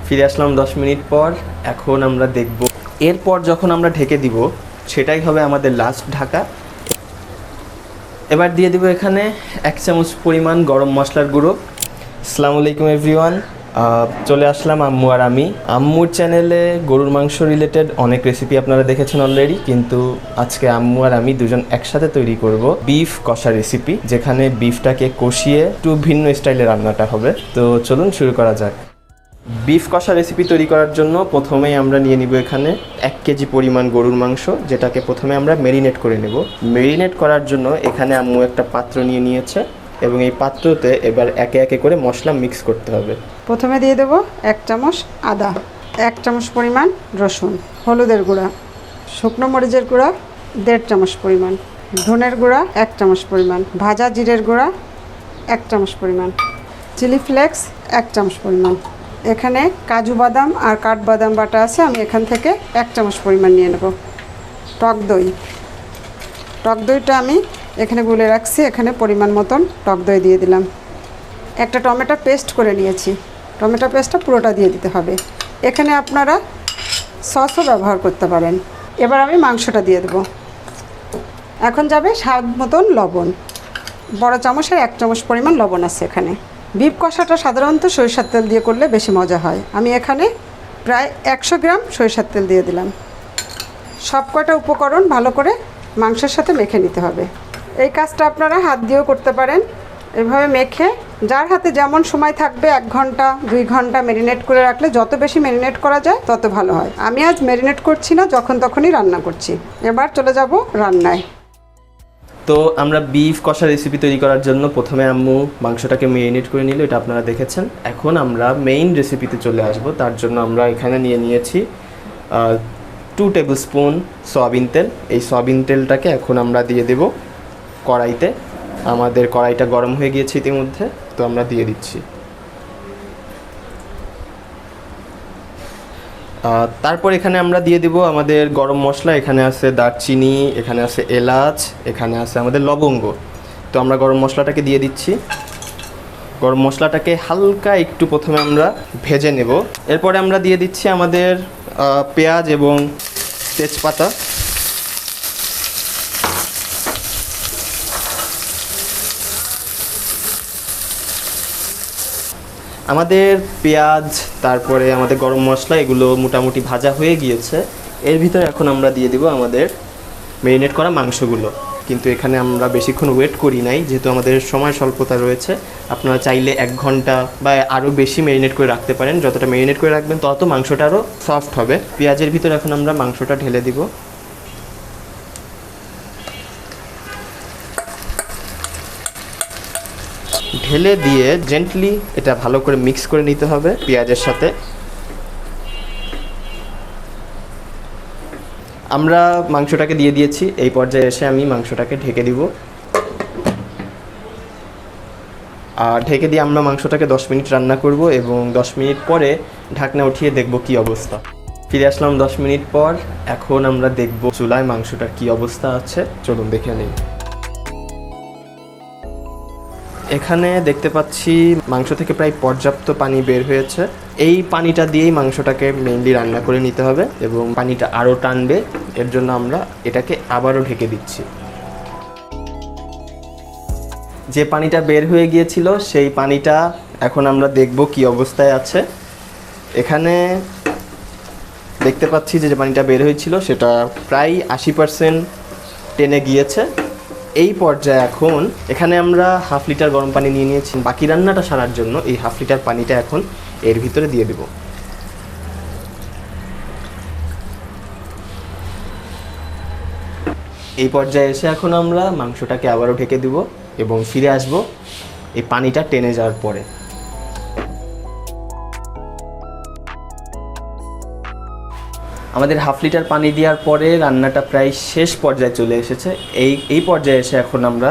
ফিরে আসলাম 10 মিনিট পর। এখন আমরা দেখব এরপর যখন আমরা ঢেকে দিব সেটাই হবে আমাদের লাস্ট ঢাকা। এবার দিয়ে দিব এখানে 1 চামচ পরিমাণ গরম মশলার গুঁড়ো। আসসালামু আলাইকুম এভরিওয়ান, চলে আসলাম আম্মু আর আমি। আম্মুর চ্যানেলে গরুর মাংস রিলেটেড অনেক রেসিপি আপনারা দেখেছেন অলরেডি, কিন্তু আজকে আম্মু আর আমি দুজন একসাথে তৈরি করব বিফ কষা রেসিপি, যেখানে বিফটাকে কষিয়ে একটু ভিন্ন স্টাইলে রান্নাটা হবে। তো চলুন শুরু করা যাক। বিফ কষা রেসিপি তৈরি করার জন্য প্রথমেই আমরা নিয়ে নিব এখানে 1 কেজি পরিমাণ গরুর মাংস, যেটাকে প্রথমে আমরা মেরিনেট করে নেব। মেরিনেট করার জন্য এখানে আম্মু একটা পাত্র নিয়ে নিয়েছে এবং এই পাত্রতে এবার একে একে করে মশলা মিক্স করতে হবে। প্রথমে দিয়ে দেব 1 চামচ আদা, 1 চামচ পরিমাণ রসুন, হলুদের গুঁড়া, শুকনো মরিচের গুঁড়া 1.5 চামচ পরিমাণ, ধনের গুঁড়া 1 চামচ পরিমাণ, ভাজা জিরের গুঁড়া 1 চামচ পরিমাণ, চিলি ফ্লেক্স 1 চামচ পরিমাণ। এখানে কাজু বাদাম আর কাঠবাদাম বাটা আছে, আমি এখান থেকে 1 চামচ পরিমাণ নিয়ে নেব। টক দইটা আমি এখানে গুলে রাখছি, এখানে পরিমাণ মতন টক দই দিয়ে দিলাম। একটা টমেটো পেস্ট করে নিয়েছি, টমেটো পেস্টটা পুরোটা দিয়ে দিতে হবে। এখানে আপনারা সসও ব্যবহার করতে পারেন। এবার আমি মাংসটা দিয়ে দেব। এখন যাবে স্বাদ মতন লবণ, বড় চামচের 1 চামচ পরিমাণ লবণ আছে এখানে। বিফ কষাটা সাধারণত সরিষার তেল দিয়ে করলে বেশি মজা হয়। আমি এখানে প্রায় 100 গ্রাম সরিষার তেল দিয়ে দিলাম। সব কয়টা উপকরণ ভালো করে মাংসের সাথে মেখে নিতে হবে। এই কাজটা আপনারা হাত দিয়েও করতে পারেন। এভাবে মেখে যার হাতে যেমন সময় থাকবে 1 ঘন্টা 2 ঘন্টা ম্যারিনেট করে রাখলে, যত বেশি ম্যারিনেট করা যায় তত ভালো হয়। আমি আজ ম্যারিনেট করছি না, যখন তখনই রান্না করছি। এবার চলে যাব রান্নায়। তো আমরা বিফ কষা রেসিপি তৈরি করার জন্য প্রথমে আম্মু মাংসটাকে মেরিনেট করে নিল, এটা আপনারা দেখেছেন। এখন আমরা মেইন রেসিপিতে চলে আসব। তার জন্য আমরা এখানে নিয়ে নিয়েছি 2 টেবিল স্পুন সয়াবিন তেল। এই সয়াবিন তেলটাকে এখন আমরা দিয়ে দেব কড়াইতে। আমাদের কড়াইটা গরম হয়ে গিয়েছে ইতিমধ্যে, তো আমরা দিয়ে দিচ্ছি। তারপর এখানে আমরা দিয়ে দিব আমাদের গরম মশলা। এখানে আছে দারচিনি, এখানে আছে এলাচ, এখানে আছে আমাদের লবঙ্গ। তো আমরা গরম মশলাটাকে দিয়ে দিচ্ছি। গরম মশলাটাকে হালকা একটু প্রথমে আমরা ভেজে নেব। এরপরে আমরা দিয়ে দিচ্ছি আমাদের পেঁয়াজ এবং তেজপাতা। আমাদের পেঁয়াজ, তারপরে আমাদের গরম মশলা, এগুলো মোটামুটি ভাজা হয়ে গিয়েছে। এর ভিতরে এখন আমরা দিয়ে দিব আমাদের মেরিনেট করা মাংসগুলো। কিন্তু এখানে আমরা বেশিক্ষণ ওয়েট করি নাই, যেহেতু আমাদের সময় স্বল্পতা রয়েছে। আপনারা চাইলে 1 ঘন্টা বা আরও বেশি মেরিনেট করে রাখতে পারেন। যতটা মেরিনেট করে রাখবেন তত মাংসটা আরও সফট হবে। পেঁয়াজের ভিতরে এখন আমরা মাংসটা ঢেলে দিব। ঢেলে দিয়ে জেন্টলি এটা ভালো করে মিক্স করে নিতে হবে পেঁয়াজের সাথে। আমরা মাংসটাকে দিয়ে দিয়েছি। এই পর্যায়ে এসে আমি মাংসটাকে ঢেকে দিব। আর ঢেকে দিয়ে আমরা মাংসটাকে 10 মিনিট রান্না করব এবং 10 মিনিট পরে ঢাকনা উঠিয়ে দেখব কি অবস্থা। ফিরে আসলাম 10 মিনিট পর। এখন আমরা দেখব চুলায় মাংসটার কি অবস্থা আছে। চলুন দেখে নিই। এখানে দেখতে পাচ্ছি মাংস থেকে প্রায় পর্যাপ্ত পানি বের হয়েছে। এই পানিটা দিয়েই মাংসটাকে মেইনলি রান্না করে নিতে হবে এবং পানিটা আরও টানবে। এর জন্য আমরা এটাকে আবারও ঢেকে দিচ্ছি। যে পানিটা বের হয়ে গিয়েছিল সেই পানিটা এখন আমরা দেখব কি অবস্থায় আছে। এখানে দেখতে পাচ্ছি যে পানিটা বের হয়েছিল সেটা প্রায় 80% টেনে গিয়েছে। এই পর্যায়ে এখন এখানে আমরা 1/2 লিটার গরম পানি নিয়ে নিয়েছি। বাকি রান্নাটা সারার জন্য এই 1/2 লিটার পানিটা এখন এর ভিতরে দিয়ে দেব। এই পর্যায়ে এসে এখন আমরা মাংসটাকে আবারও ঢেকে দেব এবং ফিরে আসব এই পানিটা টেনে যাওয়ার পরে। আমাদের 1/2 লিটার পানি দেওয়ার পরে রান্নাটা প্রায় শেষ পর্যায়ে চলে এসেছে। এই পর্যায়ে এসে এখন আমরা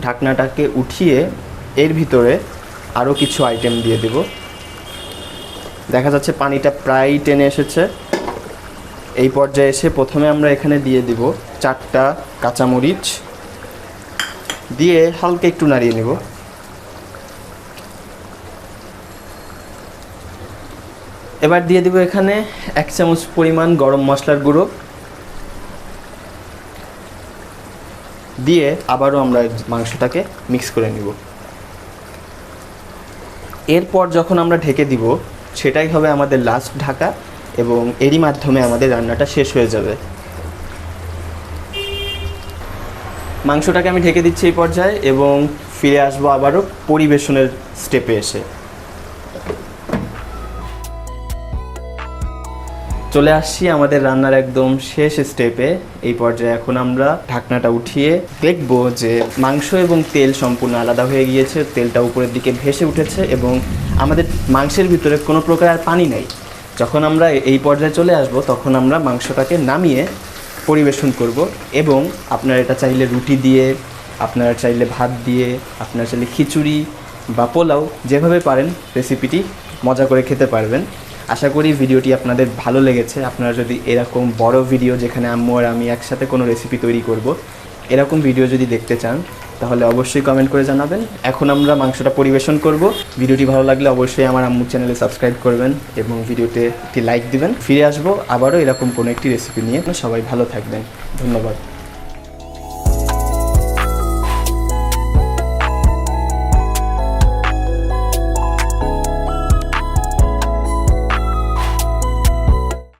ঢাকনাটাকে উঠিয়ে এর ভিতরে আরও কিছু আইটেম দিয়ে দেব। দেখা যাচ্ছে পানিটা প্রায় টেনে এসেছে। এই পর্যায়ে এসে প্রথমে আমরা এখানে দিয়ে দিব 4টা কাঁচামরিচ, দিয়ে হালকা একটু নাড়িয়ে নেব। এবার দিয়ে দিব এখানে 1 চামচ পরিমাণ গরম মশলার গুঁড়ো, দিয়ে আবারও আমরা মাংসটাকে মিক্স করে নিব। এরপর যখন আমরা ঢেকে দিব সেটাই হবে আমাদের লাস্ট ঢাকা, এবং এরই মাধ্যমে আমাদের রান্নাটা শেষ হয়ে যাবে। মাংসটাকে আমি ঢেকে দিচ্ছি এই পর্যায়ে, এবং ফিরে আসবো আবারও পরিবেশনের স্টেপে এসে। চলে আসছি আমাদের রান্নার একদম শেষ স্টেপে। এই পর্যায়ে এখন আমরা ঢাকনাটা উঠিয়ে দেখব যে মাংস এবং তেল সম্পূর্ণ আলাদা হয়ে গিয়েছে, তেলটা উপরের দিকে ভেসে উঠেছে এবং আমাদের মাংসের ভিতরে কোনো প্রকার আর পানি নেই। যখন আমরা এই পর্যায়ে চলে আসব তখন আমরা মাংসটাকে নামিয়ে পরিবেশন করব, এবং আপনারা এটা চাইলে রুটি দিয়ে, আপনারা চাইলে ভাত দিয়ে, আপনারা চাইলে খিচুড়ি বা পোলাও, যেভাবে পারেন রেসিপিটি মজা করে খেতে পারবেন। আশা করি ভিডিওটি আপনাদের ভালো লেগেছে। আপনারা যদি এরকম বড় ভিডিও যেখানে আম্মু আর আমি একসাথে কোনো রেসিপি তৈরি করব, এরকম ভিডিও যদি দেখতে চান তাহলে অবশ্যই কমেন্ট করে জানাবেন। এখন আমরা মাংসটা পরিবেশন করব। ভিডিওটি ভালো লাগলে অবশ্যই আমার আম্মুর চ্যানেলে সাবস্ক্রাইব করবেন এবং ভিডিওতে একটি লাইক দিবেন। ফিরে আসবো আবারও এরকম কোনো একটি রেসিপি নিয়ে। সবাই ভালো থাকবেন, ধন্যবাদ।